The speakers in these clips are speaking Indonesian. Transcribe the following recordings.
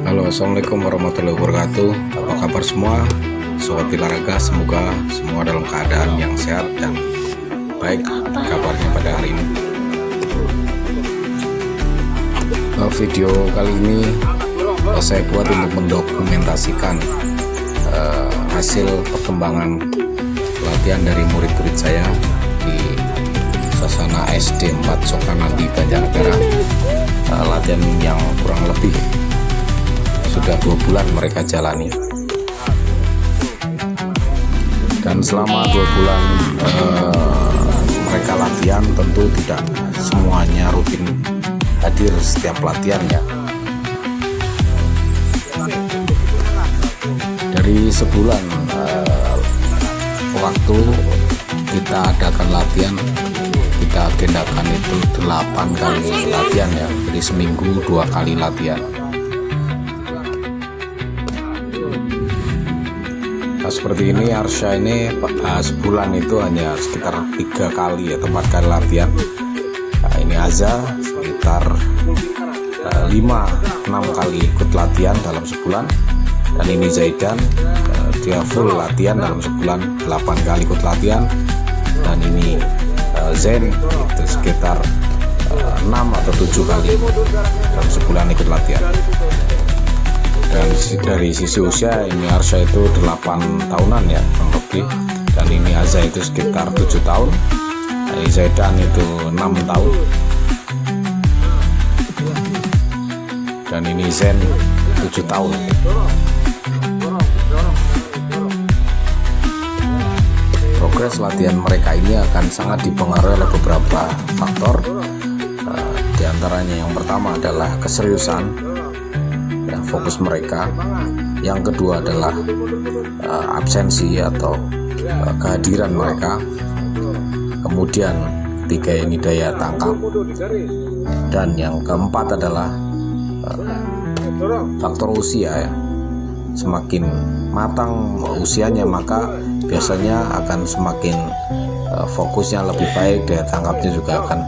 Halo, assalamualaikum warahmatullahi wabarakatuh. Apa kabar semua sobat Pilaraga? Semoga semua dalam keadaan yang sehat dan baik kabarnya pada hari ini. Video kali ini saya buat untuk mendokumentasikan hasil perkembangan latihan dari murid-murid saya di Sasana SD 4 Sokanandi Banjarnegara. Latihan yang kurang lebih sudah 2 bulan mereka jalani, dan selama 2 bulan mereka latihan, tentu tidak semuanya rutin hadir setiap latihan ya. Dari sebulan waktu kita adakan latihan, kita agendakan itu 8 kali latihan ya, jadi seminggu 2 kali latihan. Seperti ini Arsya ini sebulan itu hanya sekitar 3 kali atau 4 kali latihan. Ini Aza sekitar 5-6 kali ikut latihan dalam sebulan, dan ini Zaidan dia full latihan dalam sebulan 8 kali ikut latihan, dan ini Zen itu sekitar 6 atau 7 kali dalam sebulan ikut latihan. Dan dari sisi usia ini Arsya itu 8 tahunan ya kurang lebih, dan ini Aza itu sekitar 7 tahun, ini Zaidan itu 6 tahun, dan ini Zen 7 tahun. Progres latihan mereka ini akan sangat dipengaruhi oleh beberapa faktor. Di antaranya yang pertama adalah keseriusan, fokus mereka. Yang kedua adalah absensi atau kehadiran mereka. Kemudian ketiga ini daya tangkap, dan yang keempat adalah faktor usia ya. Semakin matang usianya, maka biasanya akan semakin fokusnya lebih baik, daya tangkapnya juga akan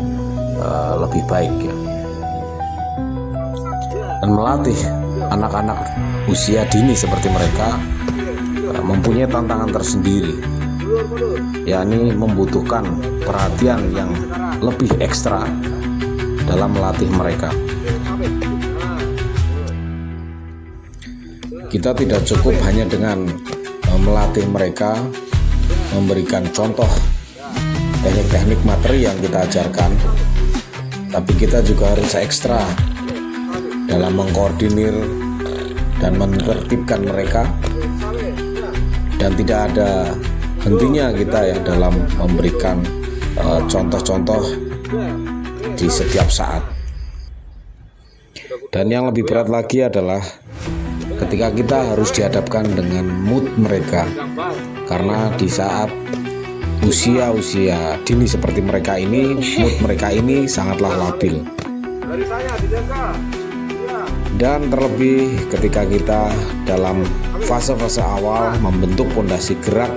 lebih baik ya. Dan melatih anak-anak usia dini seperti mereka mempunyai tantangan tersendiri, yakni membutuhkan perhatian yang lebih ekstra dalam melatih mereka. Kita tidak cukup hanya dengan melatih mereka, memberikan contoh teknik-teknik materi yang kita ajarkan, tapi kita juga harus ekstra dalam mengkoordinir dan menertibkan mereka, dan tidak ada hentinya kita ya dalam memberikan contoh-contoh di setiap saat. Dan yang lebih berat lagi adalah ketika kita harus dihadapkan dengan mood mereka, karena di saat usia dini seperti mereka ini, mood mereka ini sangatlah labil. Dan terlebih ketika kita dalam fase-fase awal membentuk fondasi gerak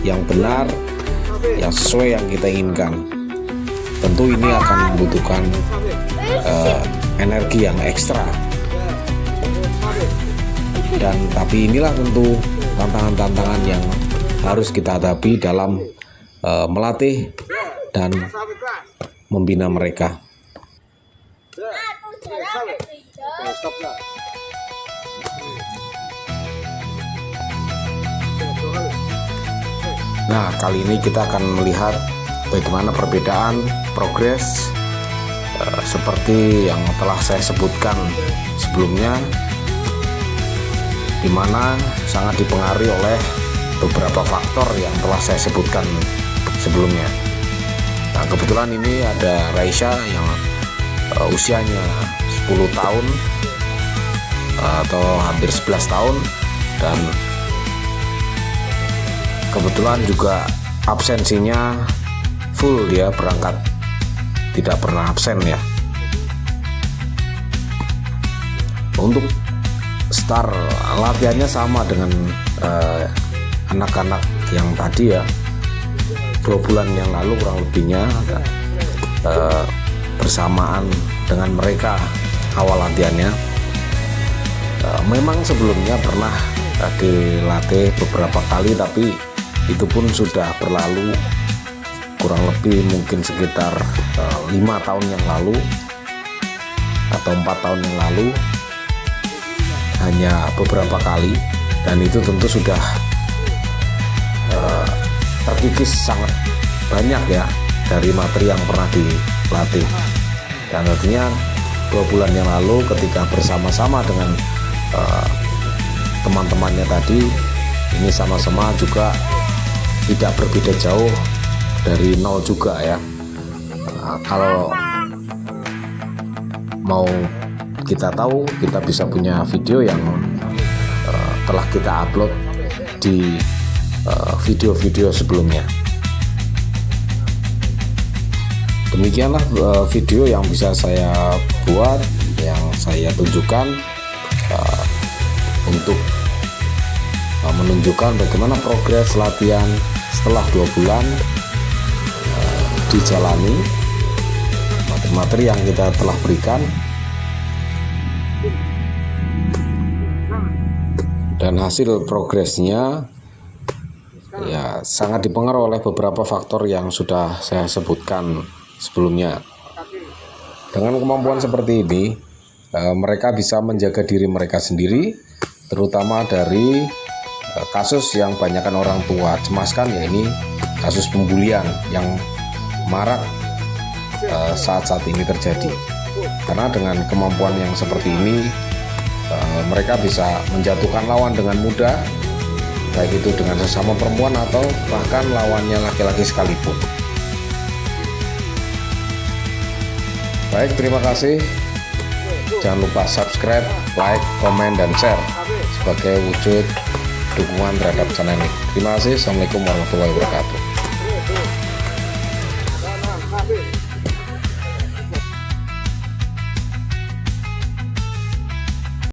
yang benar, yang sesuai yang kita inginkan, tentu ini akan membutuhkan energi yang ekstra. Dan tapi inilah tentu tantangan-tantangan yang harus kita hadapi dalam melatih dan membina mereka. Nah, kali ini kita akan melihat bagaimana perbedaan progres seperti yang telah saya sebutkan sebelumnya, di mana sangat dipengaruhi oleh beberapa faktor yang telah saya sebutkan sebelumnya. Nah, kebetulan ini ada Raisya yang usianya 10 tahun atau hampir 11 tahun, dan kebetulan juga absensinya full, dia berangkat tidak pernah absen ya. Untuk start latihannya sama dengan anak-anak yang tadi ya, 2 bulan yang lalu kurang lebihnya. bersamaan dengan mereka awal latihannya. Memang sebelumnya pernah dilatih beberapa kali, tapi itu pun sudah berlalu kurang lebih mungkin sekitar 5 tahun yang lalu atau 4 tahun yang lalu, hanya beberapa kali, dan itu tentu sudah terkikis sangat banyak ya dari materi yang pernah dilatih. Dan artinya 2 bulan yang lalu ketika bersama-sama dengan teman-temannya tadi, ini sama-sama juga tidak berbeda jauh dari nol juga ya. Kalau mau kita tahu, kita bisa punya video yang telah kita upload di video-video sebelumnya. Demikianlah video yang bisa saya buat, yang saya tunjukkan untuk menunjukkan bagaimana progres latihan setelah 2 bulan dijalani, materi-materi yang kita telah berikan, dan hasil progresnya ya sangat dipengaruhi oleh beberapa faktor yang sudah saya sebutkan sebelumnya. Dengan kemampuan seperti ini, mereka bisa menjaga diri mereka sendiri, terutama dari kasus yang banyakkan orang tua cemaskan, yaitu kasus pembulian yang marak saat-saat ini terjadi. Karena dengan kemampuan yang seperti ini, mereka bisa menjatuhkan lawan dengan mudah, baik itu dengan sesama perempuan atau bahkan lawannya laki-laki sekalipun. Baik, terima kasih. Jangan lupa subscribe, like, komen, dan share sebagai wujud dukungan terhadap channel ini. Terima kasih. Assalamualaikum warahmatullahi wabarakatuh.